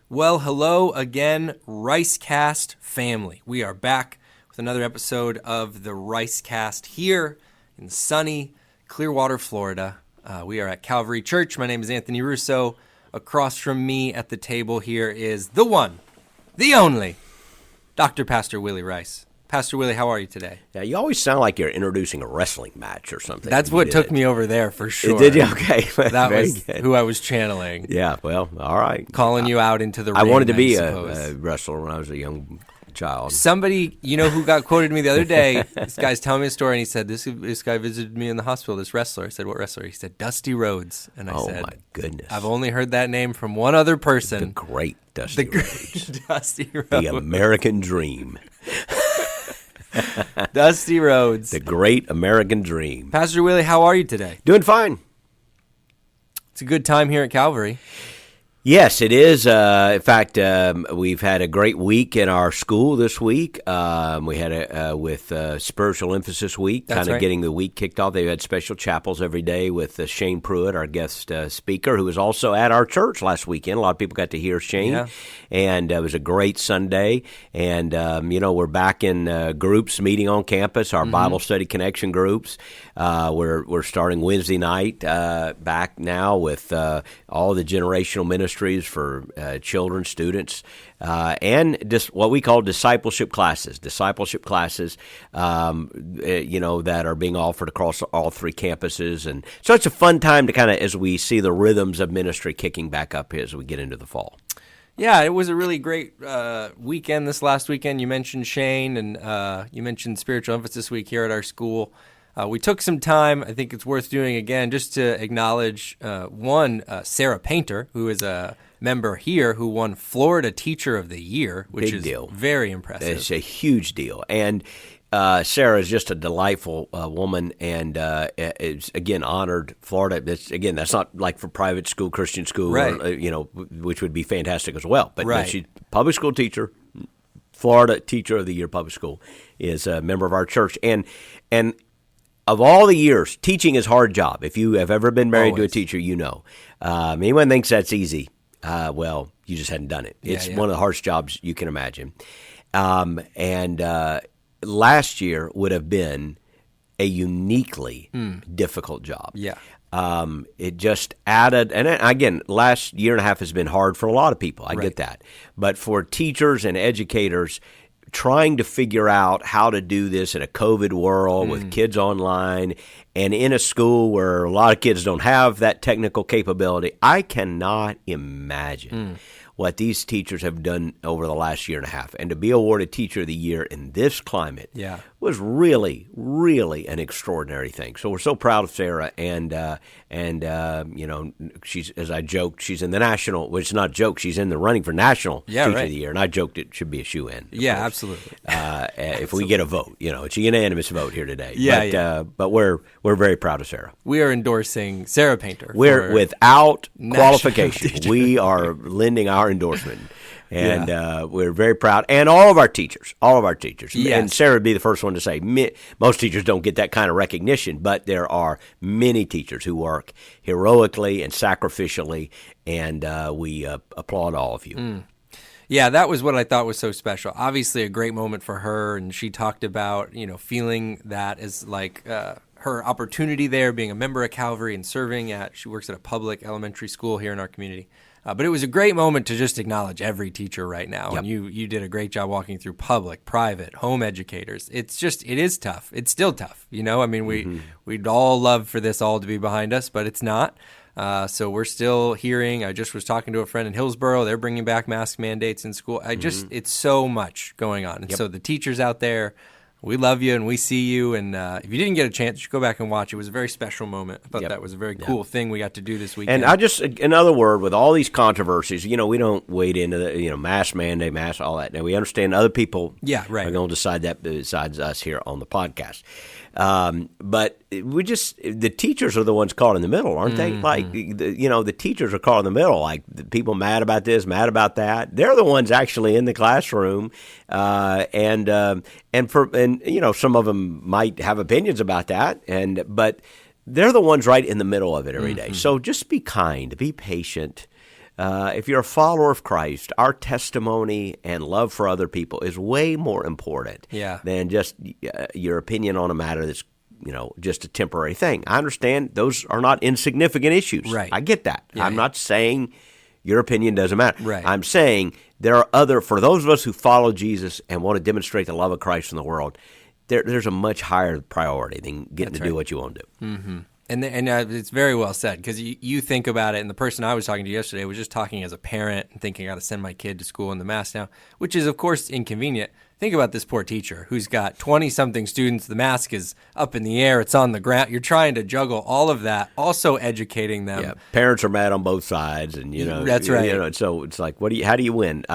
Well, hello again, Ricecast family. We are back with another episode of the Ricecast here in sunny Clearwater, Florida. We are at Calvary Church. My name is Anthony Russo. Across from me at the table here is the one, the only, Dr. Pastor Willy Rice. Pastor Willy, how are you today? Yeah, you always sound like you're introducing a wrestling match or something. That's what took me over there for sure. Did you? Okay. That Very was good. who I was channeling. Yeah, well, all right. Calling you out into the ring. I wanted to be suppose. a wrestler when I was a young child. Somebody, who got quoted to me the other day, this guy's telling me a story, and he said, this guy visited me in the hospital, this wrestler. I said, what wrestler? He said, Dusty Rhodes. And I said, my goodness. I've only heard that name from one other person. The great Dusty Rhodes. Dusty Rhodes. The American Dream. Dusty Rhodes. The great American Dream. Pastor Willy, how are you today? Doing fine. It's a good time here at Calvary. Yes, it is. In fact, we've had a great week in our school this week. We had with Spiritual Emphasis Week, kind of right. getting the week kicked off. They had special chapels every day with Shane Pruitt, our guest speaker, who was also at our church last weekend. A lot of people got to hear Shane, and it was a great Sunday. And, we're back in groups meeting on campus, our Bible Study Connection groups. We're starting Wednesday night back now with all the generational ministries for children, students, and just what we call discipleship classes. Discipleship classes, that are being offered across all three campuses, and so it's a fun time to kind of as we see the rhythms of ministry kicking back up as we get into the fall. Yeah, it was a really great weekend this last weekend. You mentioned Shane, and you mentioned Spiritual Emphasis Week here at our school. We took some time, I think it's worth doing again, just to acknowledge, Sarah Painter, who is a member here, who won Florida Teacher of the Year, which is very impressive. It's a huge deal. And Sarah is just a delightful woman, and is, again, honored Florida. That's not like for private school, Christian school, right. or, which would be fantastic as well. But right. She's a public school teacher, Florida Teacher of the Year public school, is a member of our church. And of all the years, teaching is a hard job. If you have ever been married to a teacher, you know. Anyone thinks that's easy, well, you just hadn't done it. It's one of the hardest jobs you can imagine. Last year would have been a uniquely difficult job. Yeah. It just added, and again, last year and a half has been hard for a lot of people. I get that. But for teachers and educators, trying to figure out how to do this in a COVID world with kids online and in a school where a lot of kids don't have that technical capability, I cannot imagine what these teachers have done over the last year and a half. And to be awarded Teacher of the Year in this climate was really, really an extraordinary thing. So we're so proud of Sarah, and she's, as I joked, she's in the national. Well, it's not a joke. She's in the running for national Teacher of the Year, and I joked it should be a shoe-in. Yeah, absolutely. If we get a vote, it's a unanimous vote here today. But we're very proud of Sarah. We are endorsing Sarah Painter. We're without qualification. Teacher. We are lending our endorsement. And we're very proud. And all of our teachers. Yes. And Sarah would be the first one to say, most teachers don't get that kind of recognition, but there are many teachers who work heroically and sacrificially, and we applaud all of you. Yeah, that was what I thought was so special. Obviously a great moment for her, and she talked about, feeling that as like her opportunity there, being a member of Calvary and she works at a public elementary school here in our community. But it was a great moment to just acknowledge every teacher right now. Yep. And you did a great job walking through public, private, home educators. It is tough. It's still tough. We'd all love for this all to be behind us, but it's not. So we're still hearing, I just was talking to a friend in Hillsborough, they're bringing back mask mandates in school. It's so much going on. And so the teachers out there, we love you and we see you. And if you didn't get a chance, you should go back and watch. It was a very special moment. I thought that was a very cool thing we got to do this weekend. And another word, with all these controversies, we don't wade into the, mask mandate, all that. Now, we understand other people are going to decide that besides us here on the podcast. But the teachers are the ones caught in the middle, aren't they? Like, the teachers are caught in the middle, like the people mad about this, mad about that. They're the ones actually in the classroom. And some of them might have opinions about that, but they're the ones right in the middle of it every day. So just be kind, be patient. if you're a follower of Christ, our testimony and love for other people is way more important than just your opinion on a matter that's just a temporary thing. I understand those are not insignificant issues. Right. I get that. I'm not saying your opinion doesn't matter. Right. I'm saying there are for those of us who follow Jesus and want to demonstrate the love of Christ in the world, there's a much higher priority than getting to do what you want to do. Mm-hmm. And it's very well said, because you think about it, and the person I was talking to yesterday was just talking as a parent and thinking I got to send my kid to school in the mask now, which is, of course, inconvenient. Think about this poor teacher who's got 20-something students. The mask is up in the air. It's on the ground. You're trying to juggle all of that, also educating them. Yeah, parents are mad on both sides, and that's right. So it's like, how do you win?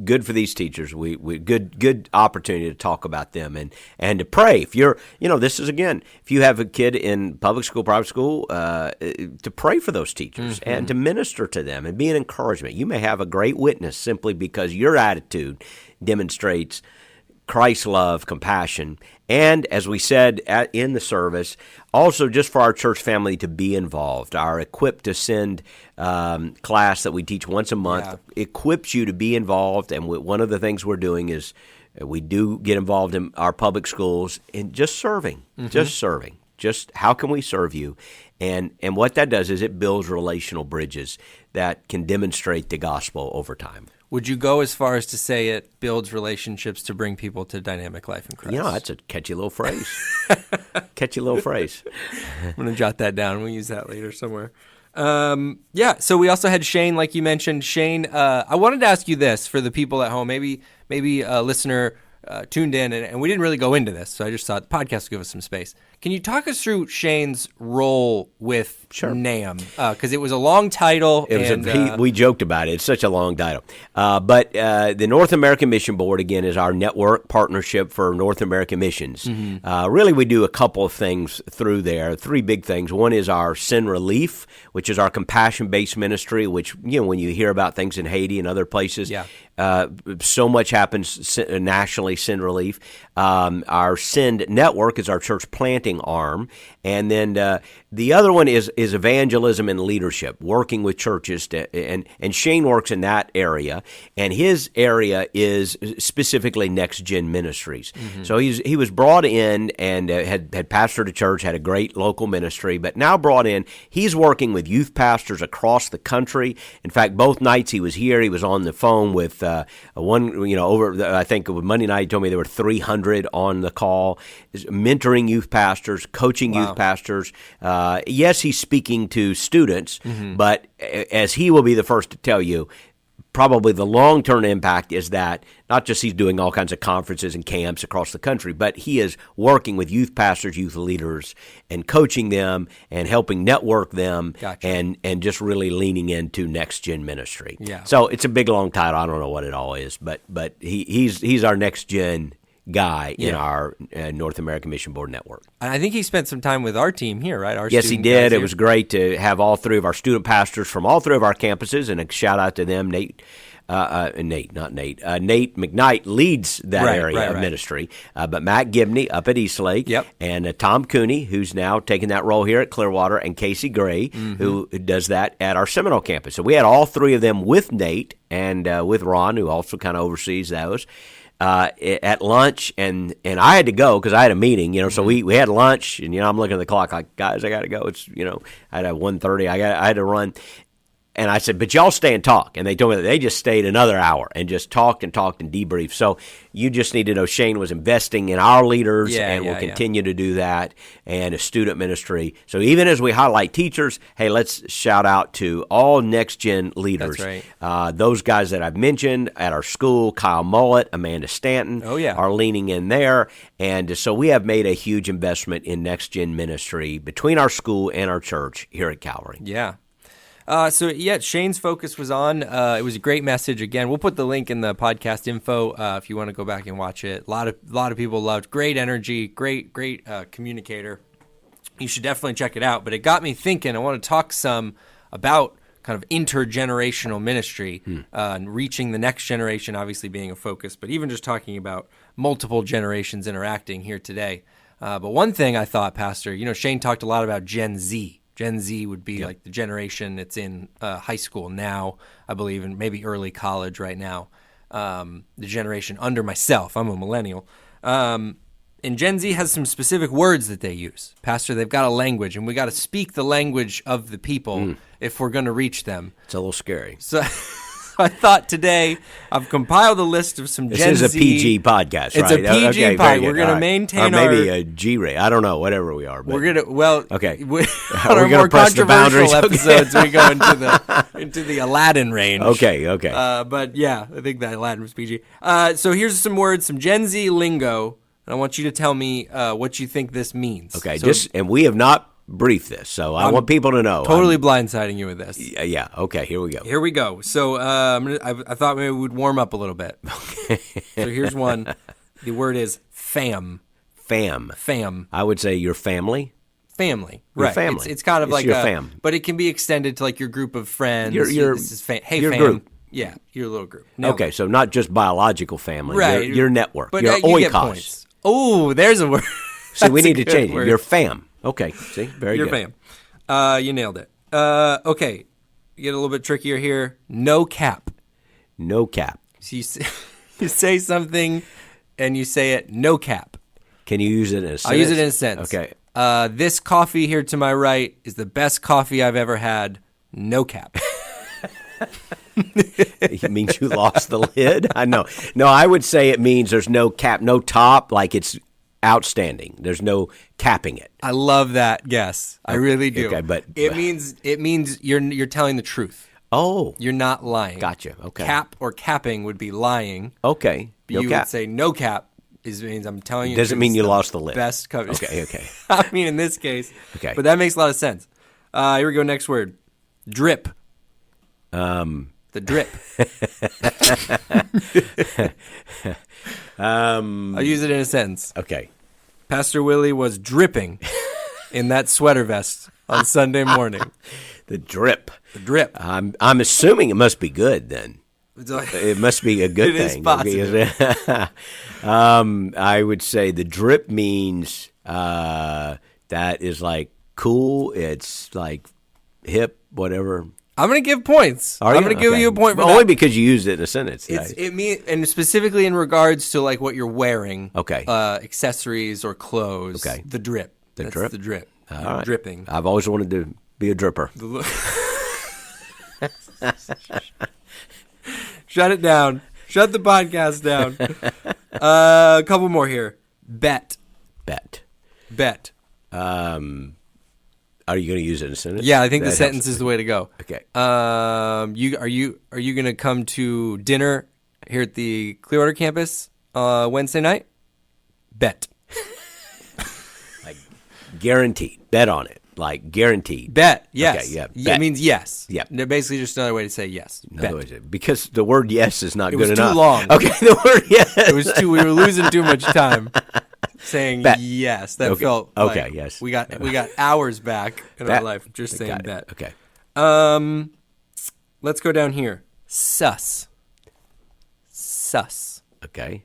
Good for these teachers. We good opportunity to talk about them and to pray. If you're, this is again, if you have a kid in public school, private school, to pray for those teachers and to minister to them and be an encouragement. You may have a great witness simply because your attitude demonstrates Christ's love, compassion, and as we said in the service, also just for our church family to be involved. Our Equip to Send class that we teach once a month equips you to be involved, and one of the things we're doing is we do get involved in our public schools in just serving, just how can we serve you? And what that does is it builds relational bridges that can demonstrate the gospel over time. Would you go as far as to say it builds relationships to bring people to dynamic life in Christ? That's a catchy little phrase. Catchy little phrase. I'm going to jot that down. We'll use that later somewhere. So we also had Shane, like you mentioned. Shane, I wanted to ask you this for the people at home. Maybe a listener tuned in, and we didn't really go into this, so I just thought the podcast would give us some space. Can you talk us through Shane's role with NAM? Because it was a long title. We joked about it. It's such a long title. But the North American Mission Board, again, is our network partnership for North American missions. Really, we do a couple of things through there, three big things. One is our Sin Relief, which is our compassion-based ministry, which, when you hear about things in Haiti and other places, so much happens nationally, Sin Relief. Our Send Network is our church planting arm. And then the other one is evangelism and leadership, working with churches. And Shane works in that area. And his area is specifically Next Gen Ministries. So he was brought in and had pastored a church, had a great local ministry, but now brought in, he's working with youth pastors across the country. In fact, both nights he was here, he was on the phone with I think Monday night he told me there were 300 on the call, mentoring youth pastors, coaching youth pastors. Yes, he's speaking to students, but as he will be the first to tell you, probably the long-term impact is that not just he's doing all kinds of conferences and camps across the country, but he is working with youth pastors, youth leaders, and coaching them and helping network them and just really leaning into next-gen ministry. So it's a big, long title. I don't know what it all is, but he's our next-gen guy in our North American Mission Board network. And I think he spent some time with our team here, right? Yes, he did. It was great to have all three of our student pastors from all three of our campuses, and a shout out to them. Nate McKnight leads that area of ministry, but Matt Gibney up at Eastlake, and Tom Cooney, who's now taking that role here at Clearwater, and Casey Gray, who does that at our Seminole campus. So we had all three of them with Nate and with Ron, who also kind of oversees those. At lunch, and I had to go because I had a meeting, so we had lunch, and, I'm looking at the clock like, guys, I got to go. It's, I had a 1:30, I had to run. And I said, but y'all stay and talk. And they told me that they just stayed another hour and just talked and debriefed. So you just need to know Shane was investing in our leaders and will continue to do that, and a student ministry. So even as we highlight teachers, hey, let's shout out to all next-gen leaders. That's right. Those guys that I've mentioned at our school, Kyle Mullet, Amanda Stanton, are leaning in there. And so we have made a huge investment in next-gen ministry between our school and our church here at Calvary. Yeah. Shane's focus was on, it was a great message. Again, we'll put the link in the podcast info if you want to go back and watch it. A lot of people loved. Great energy, great communicator. You should definitely check it out. But it got me thinking, I want to talk some about kind of intergenerational ministry and reaching the next generation, obviously being a focus, but even just talking about multiple generations interacting here today. But one thing I thought, Pastor, Shane talked a lot about Gen Z. Gen Z would be like the generation that's in high school now, I believe, and maybe early college right now. The generation under myself. I'm a millennial. And Gen Z has some specific words that they use. Pastor, they've got a language, and we got to speak the language of the people if we're going to reach them. It's a little scary. So I thought today I've compiled a list of some Gen Z. This is a PG podcast, right? It's a PG podcast. We're going to maintain or maybe our... a G-rate. I don't know, whatever we are. But... We're going to, well... Okay. On our more controversial episodes, we go into the Aladdin range. Okay. But yeah, I think that Aladdin was PG. So here's some words, some Gen Z lingo. I want you to tell me what you think this means. Okay, so, and we have not briefed this, so I want people to know. Totally blindsiding you with this. Yeah, okay, here we go. Here we go. So I thought maybe we'd warm up a little bit. Okay. So here's one. The word is fam. Fam. I would say your family. Family. Your right. family. It's kind of like your fam. But it can be extended to like your group of friends. This is hey, your fam. Group. Yeah, your little group. Okay, so not just biological family. Right. Your network. But your you get points. Oh, there's a word. See, we need to change it. Your fam. Okay, see? Very good. Your fam. You nailed it. Okay, get a little bit trickier here. No cap. No cap. So you say something and you say it no cap. Can you use it in a sentence? I'll use it in a sentence. Okay. This coffee here to my right is the best coffee I've ever had. No cap. It means you lost the lid? I know. No, I would say it means there's no cap, no top, like it's outstanding. There's no capping it. I love that guess. I really do. Okay, but it means you're telling the truth. Oh. You're not lying. Gotcha. Okay. Cap or capping would be lying. Okay. No you cap. Would say no cap means I'm telling you. Doesn't mean you lost the lid. Best cover. Okay. I mean in this case. Okay. But that makes a lot of sense. Here we go. Next word. Drip. The drip. I'll use it in a sentence. Okay. Pastor Willy was dripping in that sweater vest on Sunday morning. The drip. The drip. I'm assuming it must be good then. It must be a good thing. It is positive. I would say the drip means that is like cool. It's like hip, whatever. I'm going to give points. I'm going to give you a point for only that. because you used it in a sentence. It means, and specifically in regards to like what you're wearing. Okay. Accessories or clothes. Okay. The drip. That's drip. The drip. All right. Dripping. I've always wanted to be a dripper. Shut it down. Shut the podcast down. A couple more here. Bet. Are you going to use it in a sentence? Yeah, I think the sentence is the way to go. Okay. Are you going to come to dinner here at the Clearwater campus Wednesday night? Bet. Like guaranteed. Bet on it. Like guaranteed. Bet. Yes. Okay. Yeah. Bet. It means yes. Yeah. They're basically just another way to say yes. Bet. Because the word yes is not good enough. It was too long. Okay. The word yes. We were losing too much time. Saying bet. Yes, that felt like yes. We got hours back in our life just saying bet. Okay. Let's go down here. Sus. Okay.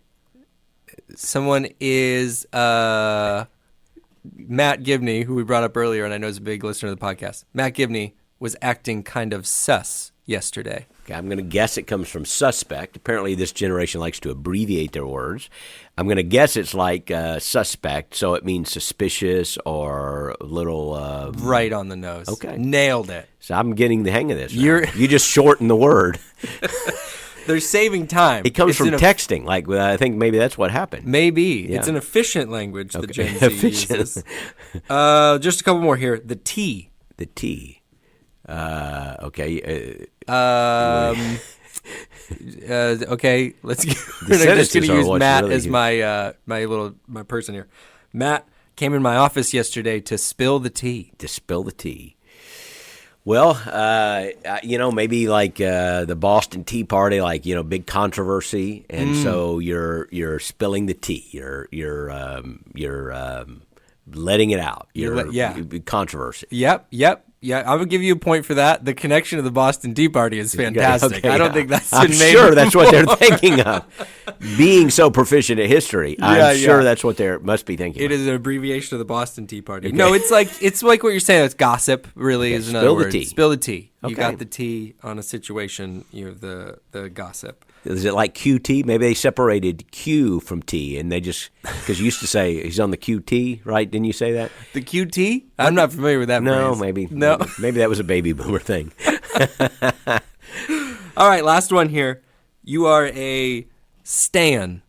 Someone is Matt Gibney, who we brought up earlier, and I know is a big listener to the podcast. Matt Gibney was acting kind of sus yesterday. Okay, I'm going to guess it comes from suspect. Apparently, this generation likes to abbreviate their words. I'm going to guess it's like suspect, so it means suspicious or a little... right on the nose. Okay. Nailed it. So I'm getting the hang of this. You just shorten the word. They're saving time. It comes from texting. Like I think maybe that's what happened. Maybe. Yeah. It's an efficient language that Gen Z uses. Just a couple more here. The T. The T. Okay. Okay. Let's. We're just going to use Matt as my person here. Matt came in my office yesterday to spill the tea. To spill the tea. Well, maybe like the Boston Tea Party, like big controversy, and so you're spilling the tea. You're letting it out. Controversy. Yep. Yeah, I'm gonna give you a point for that. The connection to the Boston Tea Party is fantastic. Okay, I don't think that's I'm been made sure that's what they're before. thinking of. Being so proficient at history, I'm sure that's what they must be thinking. It is an abbreviation of the Boston Tea Party. Okay. No, it's like what you're saying. It's gossip. Really, is another word. Spill the tea. You got the tea on a situation. You have the gossip. Is it like QT? Maybe they separated Q from T, and they just because you used to say he's on the QT, right? Didn't you say that? The QT? I'm not familiar with that. No, phrase. maybe that was a baby boomer thing. All right, last one here. You are a stan.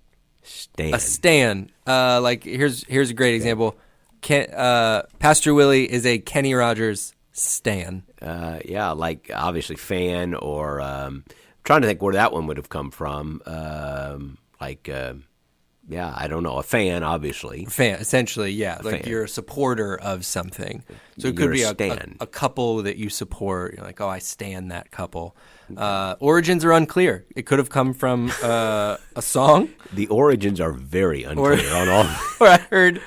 Stan. A stan. Like here's a great example. Pastor Willy is a Kenny Rogers stan. Like obviously fan or. Trying to think where that one would have come from. I don't know. A fan, obviously. Fan, essentially, yeah. Like you're a supporter of something. So it could be a couple that you support. You're like, oh, I stan that couple. Origins are unclear. It could have come from a song. The origins are very unclear on all. Or I heard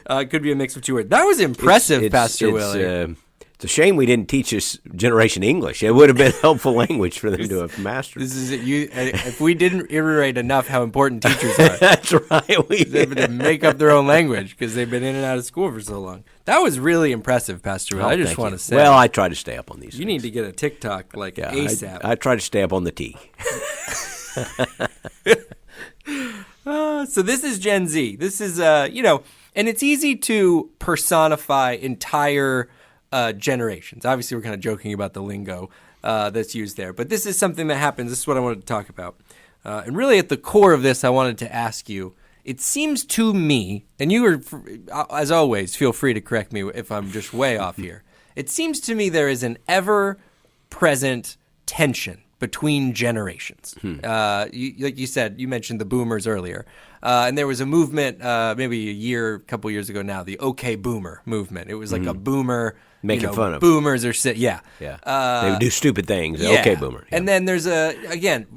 it could be a mix of two words. That was impressive, Pastor Willy. It's a shame we didn't teach this generation English. It would have been helpful language for them to have mastered. This is if we didn't iterate enough how important teachers are. That's right. They've been to make up their own language because they've been in and out of school for so long. That was really impressive, Pastor Will. I just want to say. Well, I try to stay up on these. You need to get a TikTok ASAP. I try to stay up on the T. So this is Gen Z. This is and it's easy to personify entire generations. Obviously, we're kind of joking about the lingo that's used there, but this is something that happens. This is what I wanted to talk about. And really at the core of this, I wanted to ask you, it seems to me, and you are, as always, feel free to correct me if I'm just way off here. It seems to me there is an ever-present tension between generations. Like you said, you mentioned the boomers earlier. And there was a movement maybe a couple years ago now, the OK Boomer movement. It was like a boomer making fun of boomers are yeah. They would do stupid things. Yeah. OK Boomer. Yeah. And then there's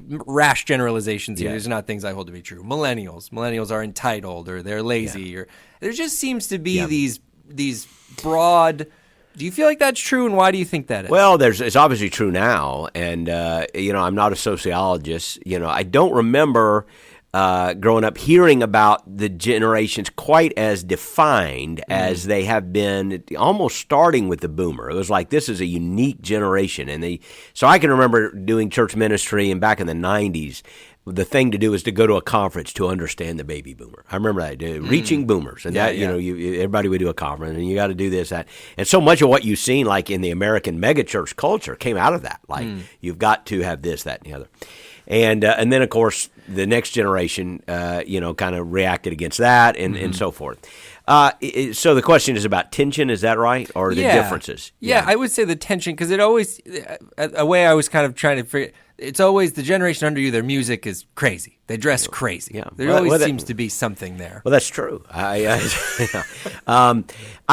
rash generalizations here. These are not things I hold to be true. Millennials are entitled or they're lazy or there just seems to be these broad. Do you feel like that's true, and why do you think that is? Well, it's obviously true now, and I'm not a sociologist. I don't remember growing up hearing about the generations quite as defined as they have been, almost starting with the boomer. It was like this is a unique generation, and so I can remember doing church ministry, and back in the 90s. The thing to do is to go to a conference to understand the baby boomer. I remember that, reaching boomers, and everybody would do a conference, and you got to do this, that, and so much of what you've seen, like in the American megachurch culture, came out of that. Like you've got to have this, that, and the other, and then of course the next generation, kind of reacted against that, and so forth. So the question is about tension, is that right, or the differences? Yeah, I would say the tension because it always a way I was kind of trying to figure. It's always the generation under you, their music is crazy. They dress crazy. Yeah. There always seems to be something there. Well, that's true. I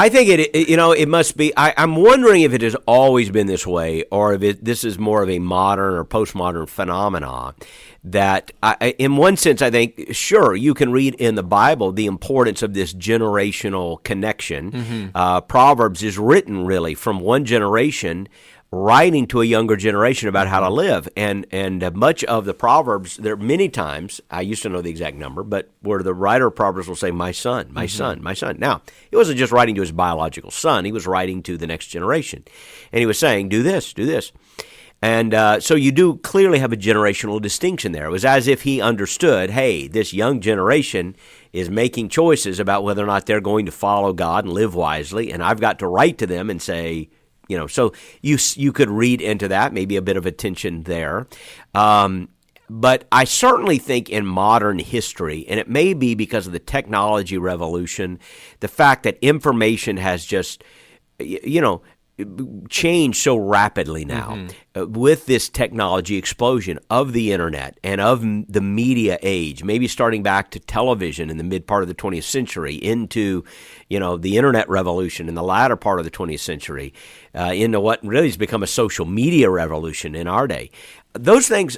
think it must be. I'm wondering if it has always been this way or if this is more of a modern or postmodern phenomenon that in one sense, I think, sure, you can read in the Bible the importance of this generational connection. Proverbs is written really from one generation writing to a younger generation about how to live. And much of the Proverbs, there are many times, I used to know the exact number, but where the writer of Proverbs will say, my son, my son, my son. Now, he wasn't just writing to his biological son. He was writing to the next generation. And he was saying, do this, do this. And so you do clearly have a generational distinction there. It was as if he understood, hey, this young generation is making choices about whether or not they're going to follow God and live wisely, and I've got to write to them and say, so you could read into that, maybe a bit of a tension there. But I certainly think in modern history, and it may be because of the technology revolution, the fact that information has just, changed so rapidly now with this technology explosion of the internet and of the media age, maybe starting back to television in the mid part of the 20th century into, the internet revolution in the latter part of the 20th century, into what really has become a social media revolution in our day. Those things,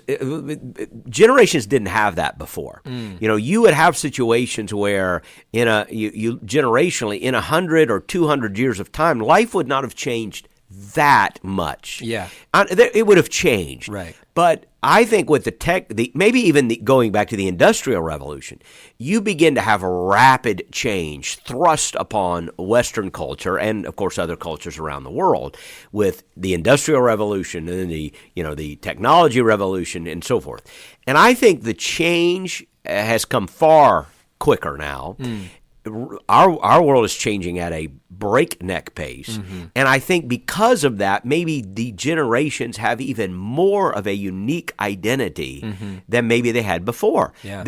generations didn't have that before. You would have situations where generationally, in 100 or 200 years of time, life would not have changed that much. Yeah. It would have changed. Right. But I think with maybe even going back to the Industrial Revolution, you begin to have a rapid change thrust upon Western culture and, of course, other cultures around the world with the Industrial Revolution and the technology revolution and so forth. And I think the change has come far quicker now. Our world is changing at a breakneck pace, and I think because of that, maybe the generations have even more of a unique identity than maybe they had before. Yeah.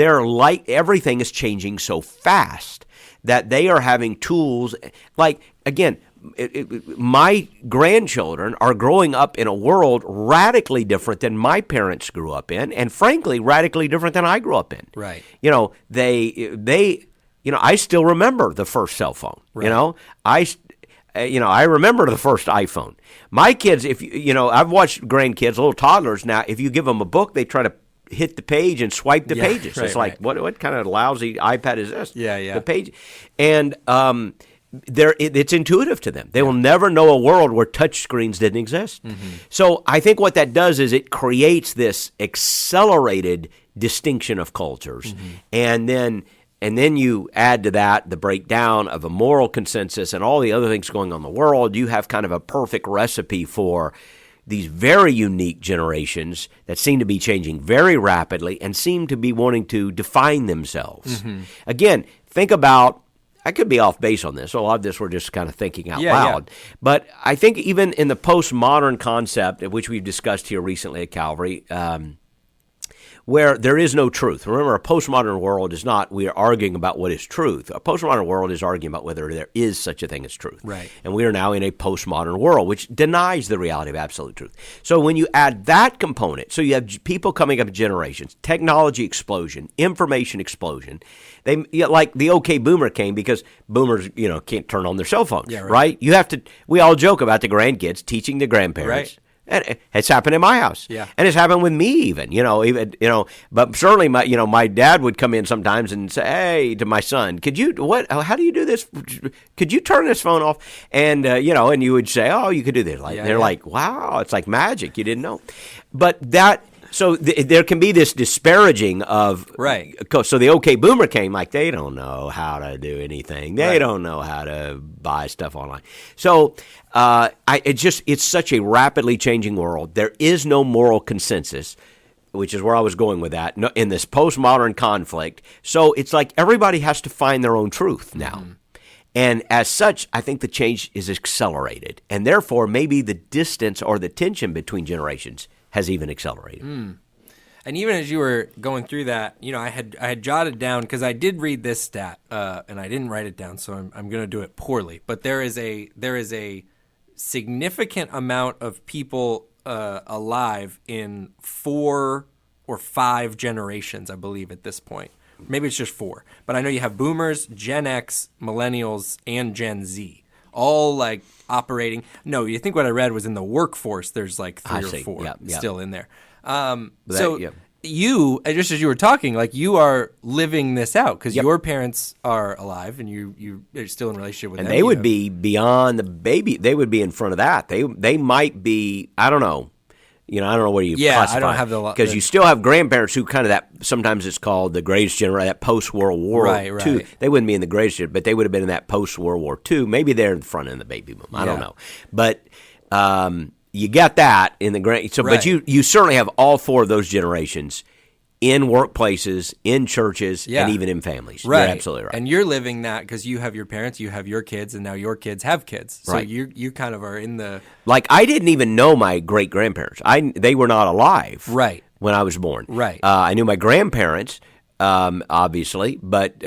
Everything is changing so fast that they are having tools. Like, again, my grandchildren are growing up in a world radically different than my parents grew up in, and frankly, radically different than I grew up in. Right. I still remember the first cell phone. Right. I remember the first iPhone. My kids, I've watched grandkids, little toddlers now. If you give them a book, they try to hit the page and swipe the pages. Right, it's like, what kind of lousy iPad is this? Yeah. The page, and it's intuitive to them. They will never know a world where touch screens didn't exist. So I think what that does is it creates this accelerated distinction of cultures, and then you add to that the breakdown of a moral consensus and all the other things going on in the world. You have kind of a perfect recipe for these very unique generations that seem to be changing very rapidly and seem to be wanting to define themselves. Again, think about, I could be off base on this. So a lot of this we're just kind of thinking out loud. Yeah. But I think even in the postmodern concept, which we've discussed here recently at Calvary, where there is no truth. Remember, a postmodern world is not, we are arguing about what is truth. A postmodern world is arguing about whether there is such a thing as truth. Right. And we are now in a postmodern world, which denies the reality of absolute truth. So when you add that component, so you have people coming up in generations, technology explosion, information explosion, like the OK Boomer came because boomers, can't turn on their cell phones, right? We all joke about the grandkids teaching the grandparents. Right. And it's happened in my house. Yeah. And it's happened with me even, but certainly my dad would come in sometimes and say, hey, to my son, how do you do this? Could you turn this phone off? And, and you would say, oh, you could do this. They're like, wow, it's like magic. You didn't know. But so there can be this disparaging of, right. So the OK Boomer came like, they don't know how to do anything. They don't know how to buy stuff online. So it's such a rapidly changing world. There is no moral consensus, which is where I was going with that, in this postmodern conflict. So it's like everybody has to find their own truth now. And as such, I think the change is accelerated. And therefore, maybe the distance or the tension between generations has even accelerated. And even as you were going through that, I had jotted down, because I did read this stat, and I didn't write it down, so I'm going to do it poorly. But there is a significant amount of people alive in 4 or 5 generations, I believe, at this point. Maybe it's just 4. But I know you have boomers, Gen X, millennials, and Gen Z. All like operating. No, you think what I read was in the workforce, there's like 3 or 4 still in there. You, just as you were talking, like you are living this out because your parents are alive and you are still in a relationship with them. And they would be beyond the baby. They would be in front of that. They might be, I don't know. I don't know what you classify. I don't have the because you still have grandparents who kind of that. Sometimes it's called the greatest generation, that post World War II. They wouldn't be in the greatest, but they would have been in that post World War II. Maybe they're in the front end of the baby boom. I don't know, but you got that in the grand. So, but you certainly have all 4 of those generations in workplaces, in churches, and even in families. Right. You're absolutely right. And you're living that because you have your parents, you have your kids, and now your kids have kids. So you kind of are in the... Like, I didn't even know my great-grandparents. They were not alive when I was born. Right. I knew my grandparents, obviously, but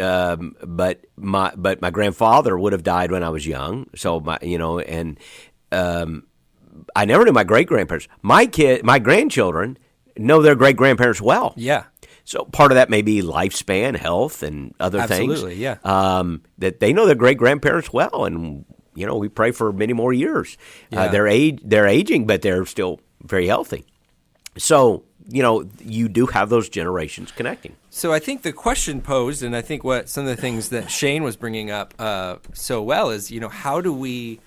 my grandfather would have died when I was young. So, I never knew my great-grandparents. My grandchildren know their great-grandparents well. Yeah. So part of that may be lifespan, health, and other things. Absolutely, yeah. That they know their great-grandparents well, and, we pray for many more years. Yeah. They're aging, but they're still very healthy. So, you do have those generations connecting. So I think the question posed, and I think what some of the things that Shane was bringing up so well is, how do we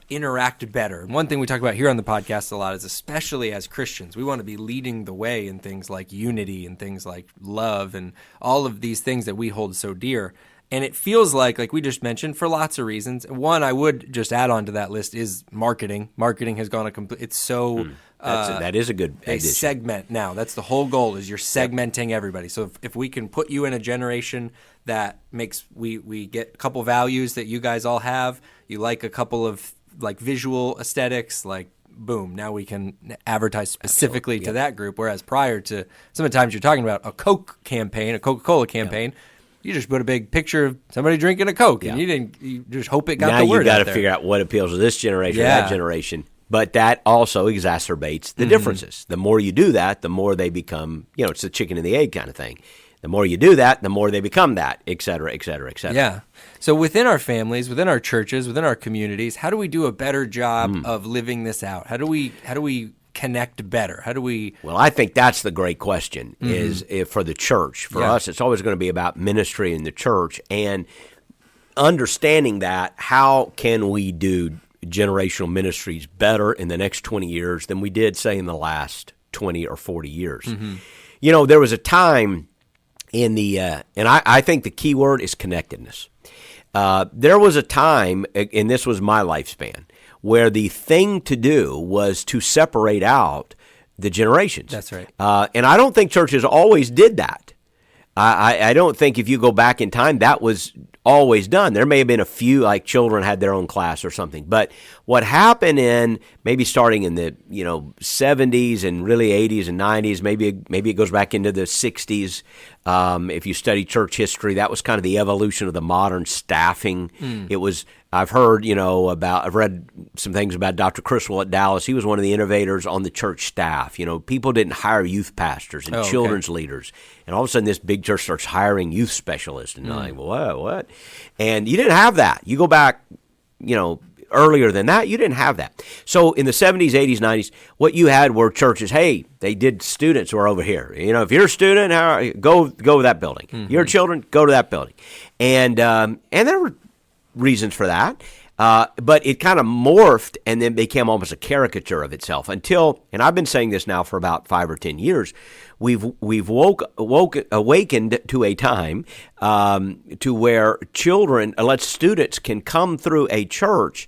interact better. And one thing we talk about here on the podcast a lot is, especially as Christians, we want to be leading the way in things like unity and things like love and all of these things that we hold so dear. And it feels like we just mentioned, for lots of reasons. One, I would just add on to that list is marketing. Marketing has gone it's so... that is a good They addition. segment now. That's the whole goal, is you're segmenting everybody. So if we can put you in a generation that makes we get a couple values that you guys all have, you like a couple of visual aesthetics, boom, now we can advertise specifically to that group. Whereas prior to some of the times you're talking about a Coke campaign, a Coca-Cola campaign, you just put a big picture of somebody drinking a Coke, and you just hope it got the word out there. Now you got to figure out what appeals to this generation or that generation. But that also exacerbates the differences. The more you do that, the more they become, it's the chicken and the egg kind of thing. The more you do that, the more they become that, et cetera, et cetera, et cetera. Yeah. So within our families, within our churches, within our communities, how do we do a better job of living this out? How do we connect better? How do we... Well, I think that's the great question, is for the church. For us, it's always going to be about ministry in the church, and understanding that, how can we do generational ministries better in the next 20 years than we did, say, in the last 20 or 40 years. There was a time in the, and I think the key word is connectedness. There was a time, and this was my lifespan, where the thing to do was to separate out the generations. That's right. And I don't think churches always did that. I don't think if you go back in time, that was always done. There may have been a few, like children had their own class or something. But what happened maybe starting in the 70s and really 80s and 90s, maybe it goes back into the 60s. If you study church history, that was kind of the evolution of the modern staffing. It was, I've read some things about Dr. Criswell at Dallas. He was one of the innovators on the church staff. People didn't hire youth pastors and children's leaders. And all of a sudden, this big church starts hiring youth specialists. And like, what? And you didn't have that. You go back, earlier than that, you didn't have that. So in the 70s, 80s, 90s, what you had were churches, hey, they did students who are over here. If you're a student, go to that building. Your children, go to that building. And there were reasons for that. But it kind of morphed and then became almost a caricature of itself until, and I've been saying this now for about 5 or 10 years, we've awakened to a time to where students can come through a church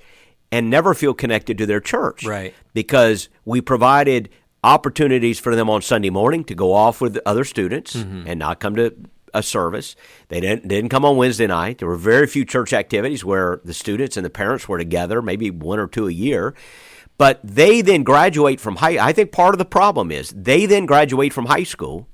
and never feel connected to their church. Right. Because we provided opportunities for them on Sunday morning to go off with other students and not come to a service. They didn't come on Wednesday night. There were very few church activities where the students and the parents were together, maybe 1 or 2 a year. But they then graduate from I think part of the problem is they then graduate from high school,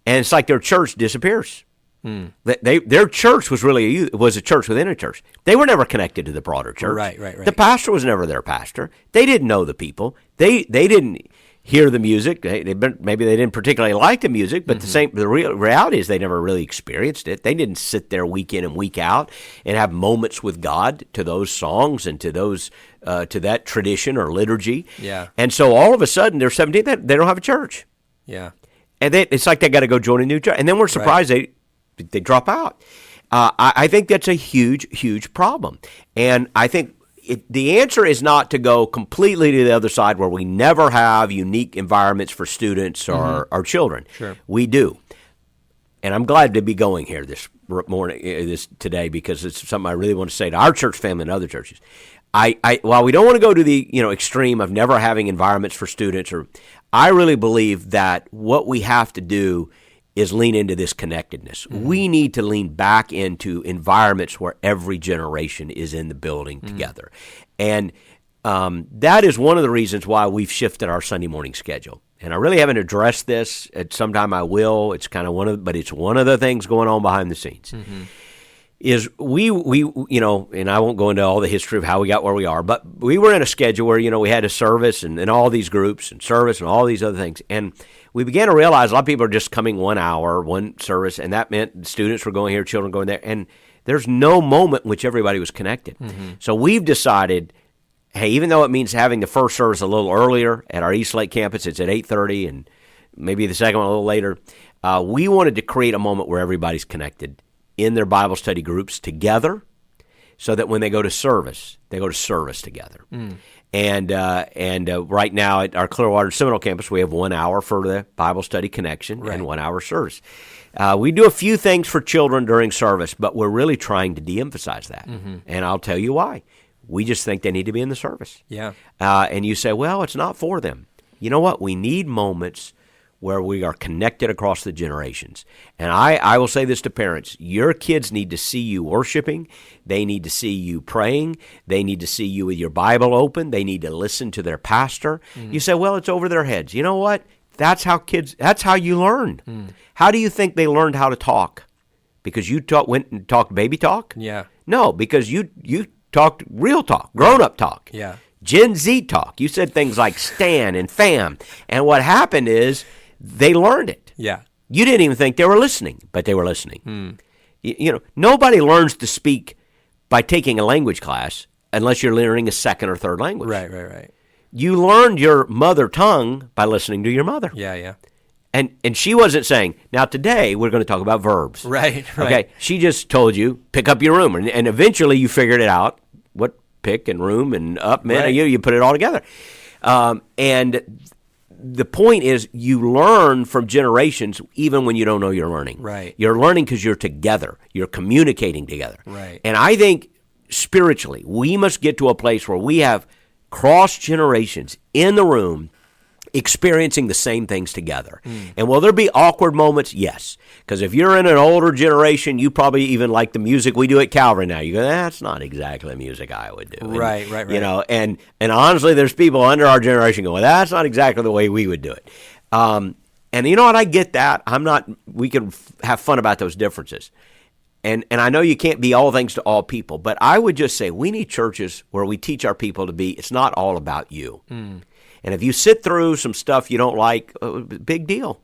and it's like their church disappears. Their church was a church within a church. They were never connected to the broader church. Right. The pastor was never their pastor. They didn't know the people. They didn't hear the music. Maybe they didn't particularly like the music, but the reality is they never really experienced it. They didn't sit there week in and week out and have moments with God to those songs and to those to that tradition or liturgy. Yeah. And so all of a sudden they're 17. They don't have a church. Yeah. And it's like they got to go join a new church, and then we're surprised they drop out. I think that's a huge, huge problem, and I think. The answer is not to go completely to the other side where we never have unique environments for students or our children. Sure. We do. And I'm glad to be going here this today because it's something I really want to say to our church family and other churches. While we don't want to go to the extreme of never having environments for students, I really believe that what we have to do is lean into this connectedness. We need to lean back into environments where every generation is in the building together. And that is one of the reasons why we've shifted our Sunday morning schedule. And I really haven't addressed this. At some time I will. It's kind of but it's one of the things going on behind the scenes. Is we and I won't go into all the history of how we got where we are, but we were in a schedule where, we had a service and all these groups and service and all these other things. And we began to realize a lot of people are just coming 1 hour, one service, and that meant students were going here, children going there, and there's no moment in which everybody was connected. So we've decided, hey, even though it means having the first service a little earlier at our East Lake campus, it's at 8:30, and maybe the second one a little later, we wanted to create a moment where everybody's connected in their Bible study groups together so that when they go to service together. And right now at our Clearwater Seminole campus, we have 1 hour for the Bible study connection and 1 hour service. We do a few things for children during service, but we're really trying to de-emphasize that. And I'll tell you why. We just think they need to be in the service. Yeah. And you say, well, it's not for them. You know what? We need moments where we are connected across the generations. And I will say this to parents. Your kids need to see you worshiping. They need to see you praying. They need to see you with your Bible open. They need to listen to their pastor. You say, well, it's over their heads. You know what? That's how you learn. How do you think they learned how to talk? Because you went and talked baby talk? Yeah. No, because you talked real talk, grown-up talk. Yeah. Gen Z talk. You said things like stan and fam. And what happened is they learned it. Yeah. You didn't even think they were listening, but they were listening. You know, nobody learns to speak by taking a language class unless you're learning a second or third language. Right. You learned your mother tongue by listening to your mother. Yeah. And she wasn't saying, now today we're going to talk about verbs. Right. Okay. She just told you, pick up your room. And eventually you figured it out, what pick and room and up meant. Right. You put it all together. And the point is you learn from generations even when you don't know you're learning. Right. You're learning because you're together. You're communicating together. Right. And I think spiritually we must get to a place where we have cross generations in the room experiencing the same things together. And will there be awkward moments? Yes. Because if you're in an older generation, you probably even like the music we do at Calvary now. You go, that's not exactly the music I would do. Right. You know, and honestly, there's people under our generation going, that's not exactly the way we would do it. And you know what? I get that. We can have fun about those differences. And I know you can't be all things to all people, but I would just say we need churches where we teach our people to be, it's not all about you. And if you sit through some stuff you don't like, big deal.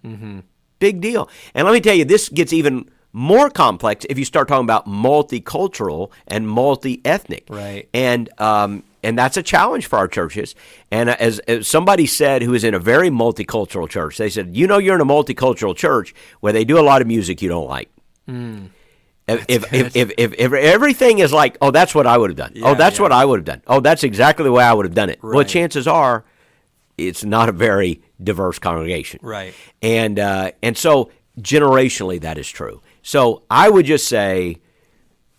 Big deal. And let me tell you, this gets even more complex if you start talking about multicultural and multi-ethnic. Right. And that's a challenge for our churches. And as somebody said who is in a very multicultural church, they said, you know you're in a multicultural church where they do a lot of music you don't like. If everything is like, oh, that's what I would have done. Yeah, that's what I would have done. Oh, that's exactly the way I would have done it. Right. Well, chances are it's not a very diverse congregation. Right. And so generationally that is true. So I would just say,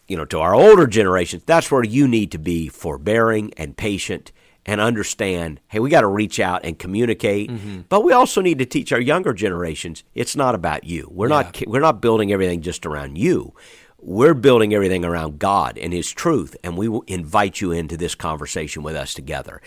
you know, to our older generations, that's where you need to be forbearing and patient and understand, hey, we got to reach out and communicate. But we also need to teach our younger generations, it's not about you. We're not building everything just around you. We're building everything around God and His truth, and we will invite you into this conversation with us together.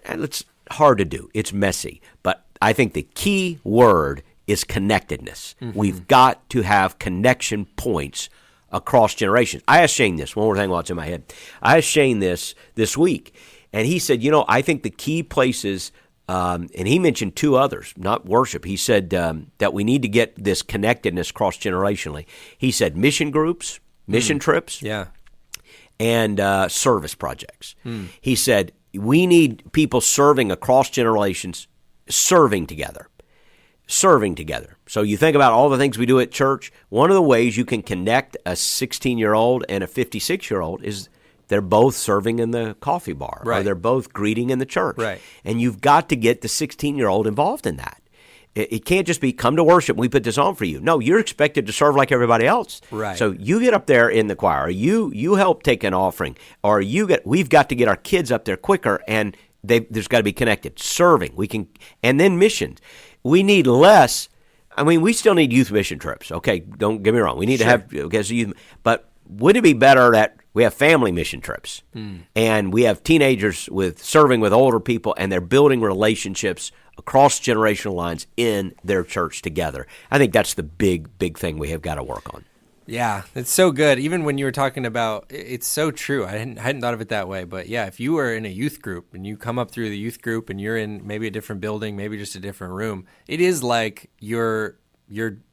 And it's hard to do. It's messy. But I think the key word is connectedness. We've got to have connection points across generations. I asked Shane this. One more thing while it's in my head. I asked Shane this week, and he said, you know, I think the key places, and he mentioned two others, not worship. He said that we need to get this connectedness cross-generationally. He said mission groups, mission trips, and service projects. He said we need people serving across generations, serving together. So you think about all the things we do at church. One of the ways you can connect a 16-year-old and a 56-year-old is they're both serving in the coffee bar, or they're both greeting in the church. Right. And you've got to get the 16-year-old involved in that. It can't just be come to worship, we put this on for you. No, you're expected to serve like everybody else. Right. So you get up there in the choir, or you help take an offering, or we've got to get our kids up there quicker, and there's got to be connected. Serving, and then missions. We need less. I mean, we still need youth mission trips. Okay, don't get me wrong. We need to have youth, but would it be better that we have family mission trips and we have teenagers serving with older people, and they're building relationships across generational lines in their church together? I think that's the big thing we have got to work on. Yeah, it's so good. Even when you were talking about, it's so true. I hadn't thought of it that way. But yeah, if you were in a youth group and you come up through the youth group and you're in maybe a different building, maybe just a different room, it is like you're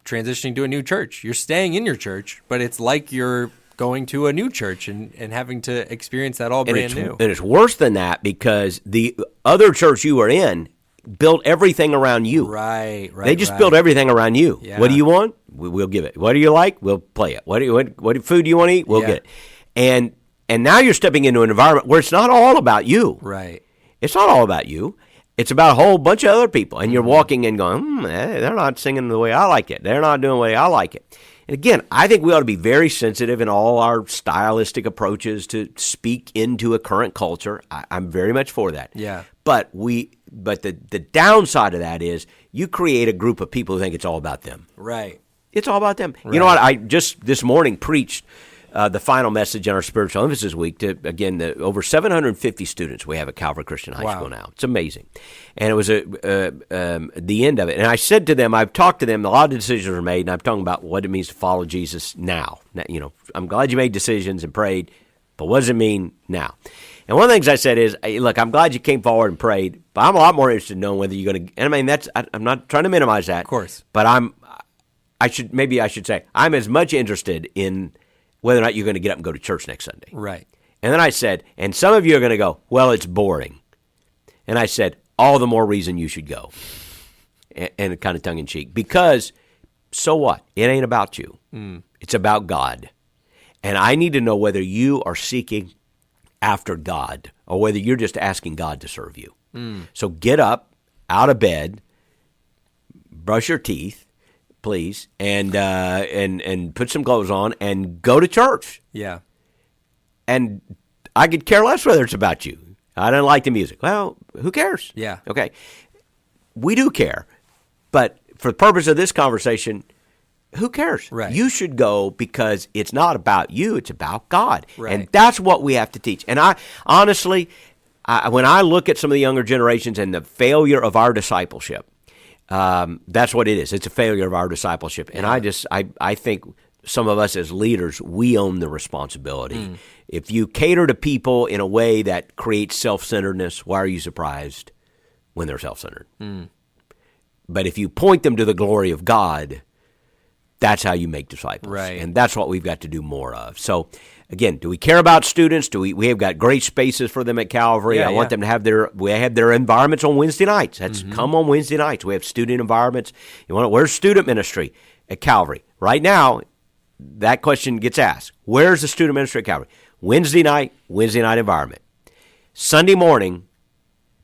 transitioning to a new church. You're staying in your church, but it's like you're going to a new church and having to experience that all brand new. And it's worse than that, because the other church you were in built everything around you. Right. They just built everything around you. Yeah. What do you want? We'll give it. What do you like? We'll play it. What food do you want to eat? We'll get it. And And now you're stepping into an environment where it's not all about you. Right. It's not all about you. It's about a whole bunch of other people. And you're walking in going, they're not singing the way I like it. They're not doing the way I like it. And again, I think we ought to be very sensitive in all our stylistic approaches to speak into a current culture. I'm very much for that. Yeah. But the downside of that is you create a group of people who think it's all about them. Right. It's all about them. Right. You know what? I just this morning preached the final message in our Spiritual Emphasis Week to, again, over 750 students we have at Calvary Christian High School now. It's amazing. And it was the end of it. And I said to them, I've talked to them, a lot of decisions were made, and I'm talking about what it means to follow Jesus now. You know, I'm glad you made decisions and prayed, but what does it mean now? And one of the things I said is, hey, look, I'm glad you came forward and prayed, but I'm a lot more interested in knowing whether you're going to, and I mean, I'm not trying to minimize that. Of course. But I should say, I'm as much interested in whether or not you're going to get up and go to church next Sunday. Right. And then I said, and some of you are going to go, well, it's boring. And I said, all the more reason you should go. And kind of tongue-in-cheek. Because, so what? It ain't about you. It's about God. And I need to know whether you are seeking after God or whether you're just asking God to serve you. So get up, out of bed, brush your teeth, please, and put some clothes on and go to church. Yeah. And I could care less whether it's about you. I don't like the music. Well, who cares? Yeah. Okay. We do care. But for the purpose of this conversation, who cares? Right. You should go because it's not about you. It's about God. Right. And that's what we have to teach. And I honestly, when I look at some of the younger generations and the failure of our discipleship, that's what it is. It's a failure of our discipleship. And I think some of us as leaders, we own the responsibility. If you cater to people in a way that creates self-centeredness, why are you surprised when they're self-centered? But if you point them to the glory of God, that's how you make disciples. Right. And that's what we've got to do more of. So, again, do we care about students? We have got great spaces for them at Calvary. I want them to have their environments on Wednesday nights. That's come on Wednesday nights. We have student environments. Where's student ministry at Calvary? Right now, that question gets asked. Where's the student ministry at Calvary? Wednesday night environment. Sunday morning,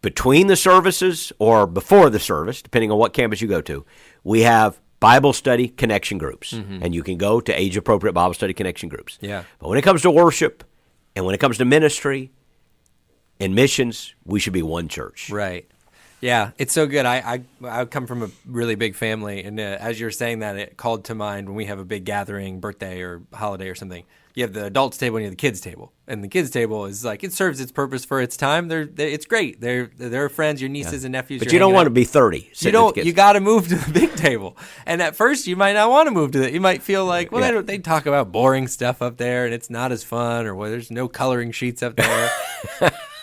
between the services or before the service, depending on what campus you go to, we have Bible study connection groups, and you can go to age-appropriate Bible study connection groups. Yeah. But when it comes to worship and when it comes to ministry and missions, we should be one church. Right. Yeah, it's so good. I come from a really big family, and as you're saying that, it called to mind when we have a big gathering, birthday or holiday or something. You have the adults table and you have the kids table, and the kids table is like it serves its purpose for its time. It's great. They're friends, your nieces and nephews. But you don't want to be 30. You don't. You got to move to the big table. And at first, you might not want to move to that. You might feel like, well, they talk about boring stuff up there, and it's not as fun, or there's no coloring sheets up there.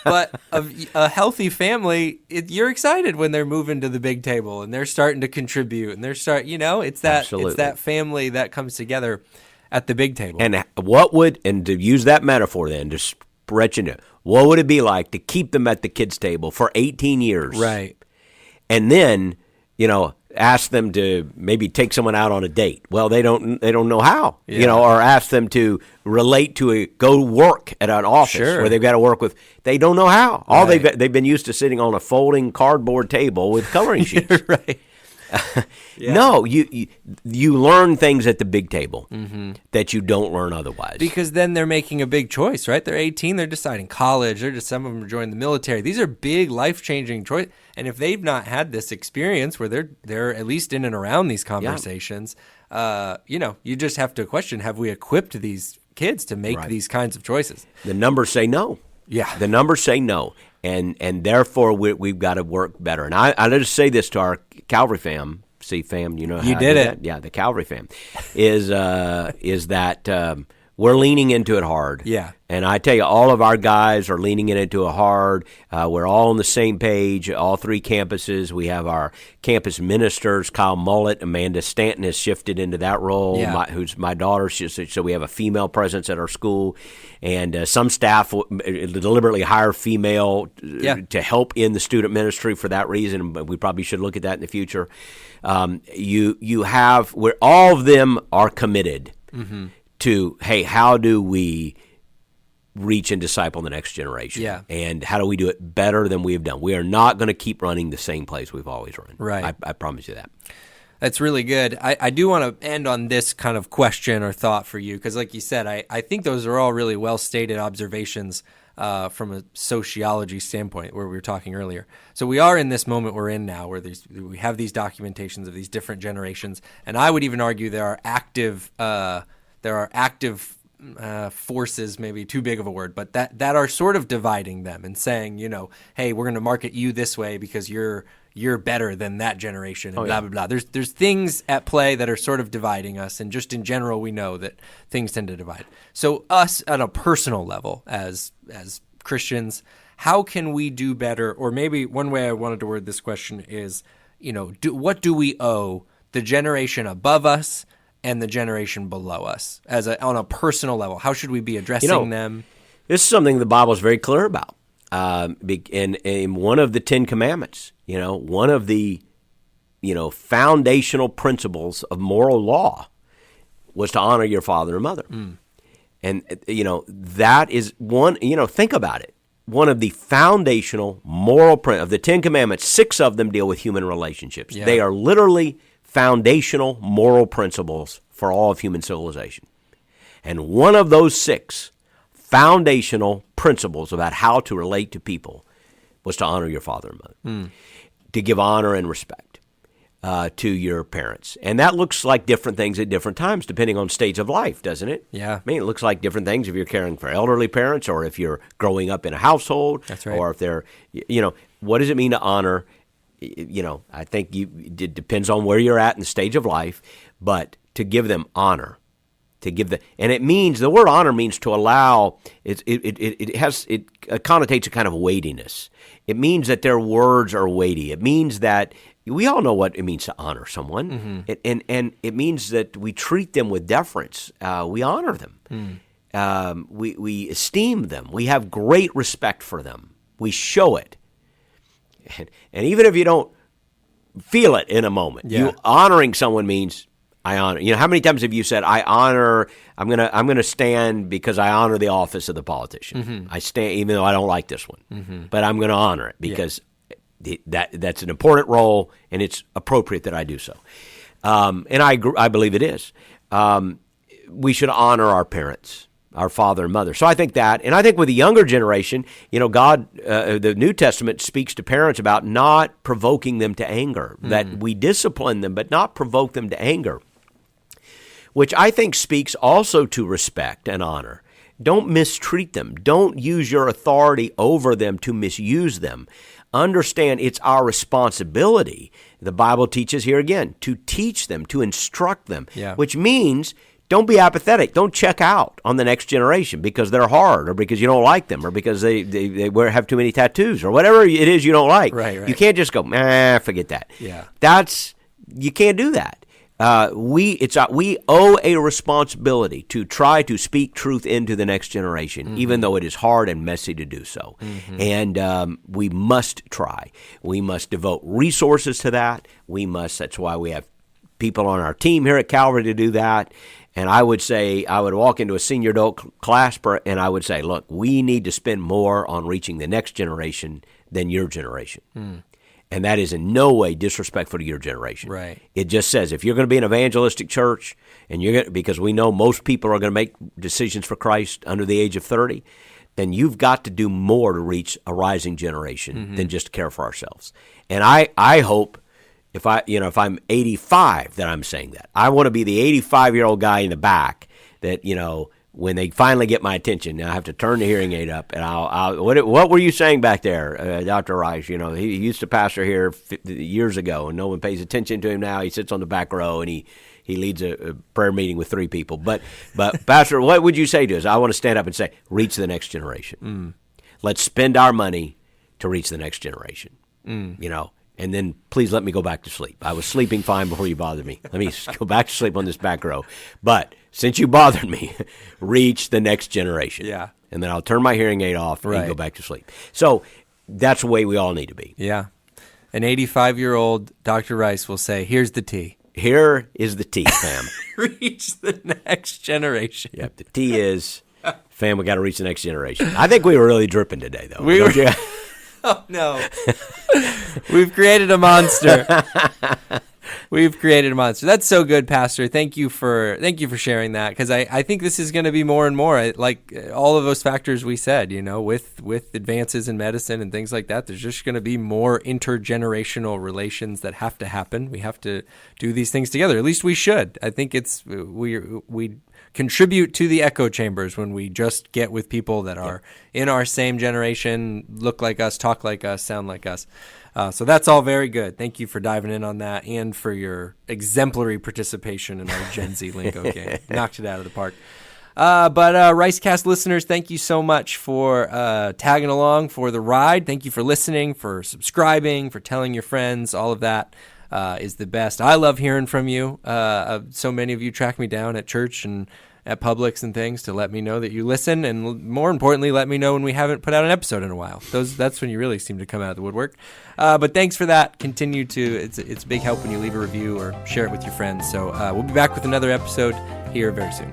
But a healthy family, you're excited when they're moving to the big table and they're starting to contribute, and it's that family that comes together at the big table. And to use that metaphor then, to stretch into it, what would it be like to keep them at the kids' table for 18 years? Right. And then, ask them to maybe take someone out on a date. Well, they don't know how, or ask them to relate to go work at an office where they've got to work with. They don't know how. They've been used to sitting on a folding cardboard table with coloring sheets. Right. No, you learn things at the big table that you don't learn otherwise. Because then they're making a big choice, right? They're 18, they're deciding college, some of them are joining the military. These are big life-changing choices. And if they've not had this experience where they're at least in and around these conversations, you just have to question, have we equipped these kids to make these kinds of choices? The numbers say no. Yeah. The numbers say no. And therefore, we've got to work better. And I just say this to our Calvary fam. See, fam, you know how you did it. Yeah, the Calvary fam is that we're leaning into it hard. Yeah. And I tell you, all of our guys are leaning into it hard. We're all on the same page, all three campuses. We have our campus ministers, Kyle Mullett, Amanda Stanton has shifted into that role, who's my daughter. So we have a female presence at our school. And some staff deliberately hire female to help in the student ministry for that reason, but we probably should look at that in the future. You have where all of them are committed to, hey, how do we reach and disciple the next generation? Yeah. And how do we do it better than we have done? We are not going to keep running the same place we've always run. Right. I promise you that. That's really good. I do want to end on this kind of question or thought for you, because like you said, I think those are all really well-stated observations from a sociology standpoint, where we were talking earlier. So we are in this moment we're in now, where we have these documentations of these different generations, and I would even argue there are active forces, maybe too big of a word, but that are sort of dividing them and saying, hey, we're going to market you this way because you're better than that generation, and blah, blah, blah. There's things at play that are sort of dividing us, and just in general, we know that things tend to divide. So us at a personal level as Christians, how can we do better? Or maybe one way I wanted to word this question is, what do we owe the generation above us and the generation below us on a personal level? How should we be addressing them? This is something the Bible is very clear about. In one of the 10 Commandments, one of the, foundational principles of moral law was to honor your father and mother. And, that is one, think about it. One of the foundational moral principles of the 10 Commandments, 6 of them deal with human relationships. Yeah. They are literally foundational moral principles for all of human civilization. And one of those 6 foundational principles about how to relate to people was to honor your father and mother, to give honor and respect to your parents. And that looks like different things at different times, depending on stage of life, doesn't it? Yeah. I mean, it looks like different things if you're caring for elderly parents, or if you're growing up in a household. That's right. Or if they're, what does it mean to honor? I think it depends on where you're at in the stage of life, but to give them honor. And it means, the word honor means to allow, it connotates a kind of weightiness. It means that their words are weighty. It means that we all know what it means to honor someone, and it means that we treat them with deference. We honor them. We esteem them. We have great respect for them. We show it. And even if you don't feel it in a moment, you honoring someone means, I honor. How many times have you said, I honor, I'm gonna stand because I honor the office of the politician. I stand even though I don't like this one, but I'm going to honor it because that's an important role, and it's appropriate that I do so. And I believe it is. We should honor our parents, our father and mother. So I think that, and I think with the younger generation, God, the New Testament speaks to parents about not provoking them to anger, that we discipline them, but not provoke them to anger, which I think speaks also to respect and honor. Don't mistreat them. Don't use your authority over them to misuse them. Understand it's our responsibility. The Bible teaches here again to teach them, to instruct them, which means don't be apathetic. Don't check out on the next generation because they're hard, or because you don't like them, or because they have too many tattoos, or whatever it is you don't like. Right. You can't just go, forget that. Yeah. You can't do that. We owe a responsibility to try to speak truth into the next generation, even though it is hard and messy to do so. And we must try. We must devote resources to that. That's why we have people on our team here at Calvary to do that. And I would say, I would walk into a senior adult class and I would say, look, we need to spend more on reaching the next generation than your generation. And that is in no way disrespectful to your generation. Right. It just says if you're going to be an evangelistic church, and because we know most people are going to make decisions for Christ under the age of 30, then you've got to do more to reach a rising generation than just care for ourselves. And I hope if I'm 85 that I'm saying that. I want to be the 85-year-old guy in the back that, when they finally get my attention, I have to turn the hearing aid up, and what were you saying back there, Dr. Rice? He used to pastor here years ago, and no one pays attention to him now. He sits on the back row, and he leads a prayer meeting with 3 people. But Pastor, what would you say to us? I want to stand up and say, reach the next generation. Let's spend our money to reach the next generation. And then please let me go back to sleep. I was sleeping fine before you bothered me. Let me go back to sleep on this back row. But since you bothered me, reach the next generation. Yeah. And then I'll turn my hearing aid off and go back to sleep. So that's the way we all need to be. Yeah. An 85-year-old Dr. Rice will say, here's the T. Here is the T, fam. Reach the next generation. Yep. The T is Fam, we got to reach the next generation. I think we were really dripping today, though. We were. Oh, no. We've created a monster. We've created a monster. That's so good, Pastor. Thank you for sharing that, because I think this is going to be more and more like all of those factors we said, with advances in medicine and things like that. There's just going to be more intergenerational relations that have to happen. We have to do these things together. At least we should. I think we contribute to the echo chambers when we just get with people that are in our same generation, look like us, talk like us, sound like us. So that's all very good. Thank you for diving in on that and for your exemplary participation in our Gen Z lingo game. Knocked it out of the park. But Ricecast listeners, thank you so much for tagging along for the ride. Thank you for listening, for subscribing, for telling your friends. All of that is the best. I love hearing from you. So many of you track me down at church and at Publix and things to let me know that you listen, and more importantly, let me know when we haven't put out an episode in a while. That's when you really seem to come out of the woodwork. But thanks for that. Continue to. It's a big help when you leave a review or share it with your friends. So we'll be back with another episode here very soon.